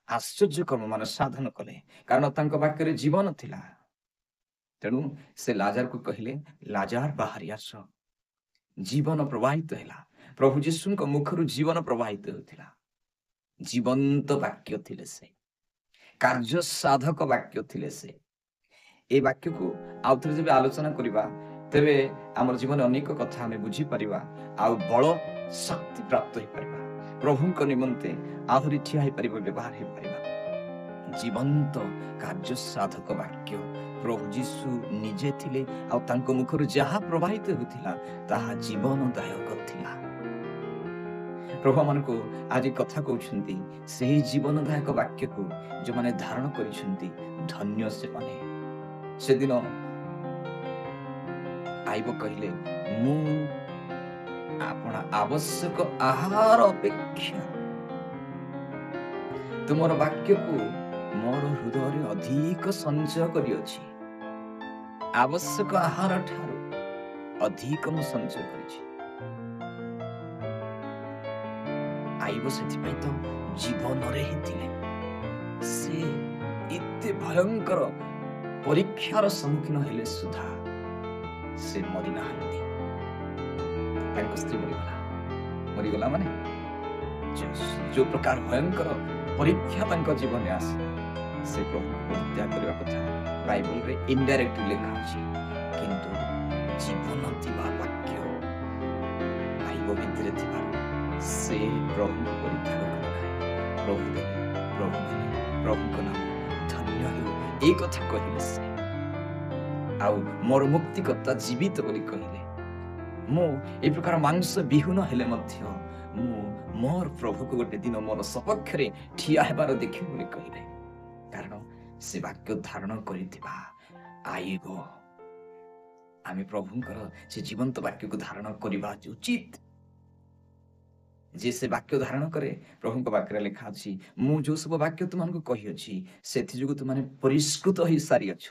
ଆଶ୍ଚର୍ଯ୍ୟ କର୍ମ ମାନ ସାଧନ କଲେ, କାରଣ ତାଙ୍କ ବାକ୍ୟରେ ଜୀବନ ଥିଲା। ତେଣୁ ସେ ଲାଜାରକୁ କହିଲେ, ଲାଜାର ବାହାରି ଆସ। ଜୀବନ ପ୍ରବାହିତ ହେଲା। ପ୍ରଭୁ ଯୀଶୁଙ୍କ ମୁଖରୁ ଜୀବନ ପ୍ରବାହିତ ହେଉଥିଲା। ଜୀବନ୍ତ ବାକ୍ୟ ଥିଲେ ସେ, କାର୍ଯ୍ୟ ସାଧକ ବାକ୍ୟ ଥିଲେ ସେ। এই ବାକ୍ୟକୁ ଆଉ ଥରେ ଯେବେ ଆଲୋଚନା କରିବା, ତେବେ ଆମର ଜୀବନରେ ଅନେକ କଥା ଆମେ ବୁଝିପାରିବା, ଆଉ ବଳ ଶକ୍ତି ପ୍ରାପ୍ତ ହେଇପାରିବା, ପ୍ରଭୁଙ୍କ ନିମନ୍ତେ ଆହୁରି ଠିଆ ହେଇପାରିବା, ବ୍ୟବହାର ହେଇପାରିବା। ଜୀବନ୍ତ କାର୍ଯ୍ୟ ସାଧକ ବାକ୍ୟ ପ୍ରଭୁ ଯୀଶୁ ନିଜେ ଥିଲେ, ଆଉ ତାଙ୍କ ମୁଖରୁ ଯାହା ପ୍ରବାହିତ ହେଉଥିଲା ତାହା ଜୀବନଦାୟକ ଥିଲା। ପ୍ରଭୁ ଆମମାନଙ୍କୁ ଆଜି କଥା କହୁଛନ୍ତି, ସେହି ଜୀବନଦାୟକ ବାକ୍ୟକୁ ଯେଉଁମାନେ ଧାରଣ କରିଛନ୍ତି ଧନ୍ୟ ସେମାନେ। ସେଦିନ ଆଇବ କହିଲେ, ମୁଁ ଆପଣ ଆବଶ୍ୟକ ଆହାର ଅପେକ୍ଷା ତୁମର ବାକ୍ୟକୁ ମୋର ହୃଦୟରେ ଅଧିକ ସଞ୍ଚୟ କରିଅଛି। ଆବଶ୍ୟକ ଆହାର ଠାରୁ ଅଧିକ ମୁଁ ସଞ୍ଚୟ କରିଛି। ଆଇବ ସେଥିପାଇଁ ତ ଜୀବନରେ ହିଁ ଥିଲେ। ସେ ଏତେ ଭୟଙ୍କର ପରୀକ୍ଷାର ସମ୍ମୁଖୀନ ହେଲେ ସୁଦ୍ଧା ସେ ମରିନାହାନ୍ତି। ତାଙ୍କ ସ୍ତ୍ରୀ ମରିଗଲା ମାନେ ଯୋଉ ପ୍ରକାର ଭୟଙ୍କର ପରୀକ୍ଷା ତାଙ୍କ ଜୀବନରେ ଆସିଲା, ସେ ପ୍ରଭୁଙ୍କୁ ପରିତ୍ୟାଗ କରିବା କଥା ବାଇବଲରେ ଇନଡାଇରେକ୍ଟ ଲେଖା ଅଛି। କିନ୍ତୁ ଜୀବନ ଥିବା ବାକ୍ୟ ଆଇବ ଭିତରେ ଥିବାର ସେ ପ୍ରଭୁଙ୍କୁ ପରିତ୍ୟାଗ କଲେ ନାହିଁ। ପ୍ରଭୁ ଦେଲେ, ପ୍ରଭୁ ଦେଲେ, ପ୍ରଭୁଙ୍କ ନାମ ଧନ୍ୟ ହେଉ, ଏଇ କଥା କହିଲେ ସେ। ଆଉ ମୋର ମୁକ୍ତିକର୍ତ୍ତା ଜୀବିତ ବୋଲି କହିଲେ। ମୁଁ ଏ ପ୍ରକାର ମାଂସ ବିହୀନ ହେଲେ ମଧ୍ୟ ମୁଁ ମୋର ପ୍ରଭୁକୁ ଗୋଟେ ଦିନ ମୋର ସପକ୍ଷରେ ଠିଆ ହେବାର ଦେଖିବି ବୋଲି କହିଲେ। କାରଣ ସେ ବାକ୍ୟ ଧାରଣ କରିଥିବା ଆଇବ। ଆମେ ପ୍ରଭୁଙ୍କର ସେ ଜୀବନ୍ତ ବାକ୍ୟକୁ ଧାରଣ କରିବା ଉଚିତ। ଯେ ସେ ବାକ୍ୟ ଧାରଣ କରେ, ପ୍ରଭୁଙ୍କ ବାକ୍ୟରେ ଲେଖା ଅଛି, ମୁଁ ଯୋଉ ସବୁ ବାକ୍ୟ ତୁମମାନଙ୍କୁ କହିଅଛି ସେଥିଯୋଗୁଁ ତୁମମାନେ ପରିଷ୍କୃତ ହେଇ ସାରିଅଛ।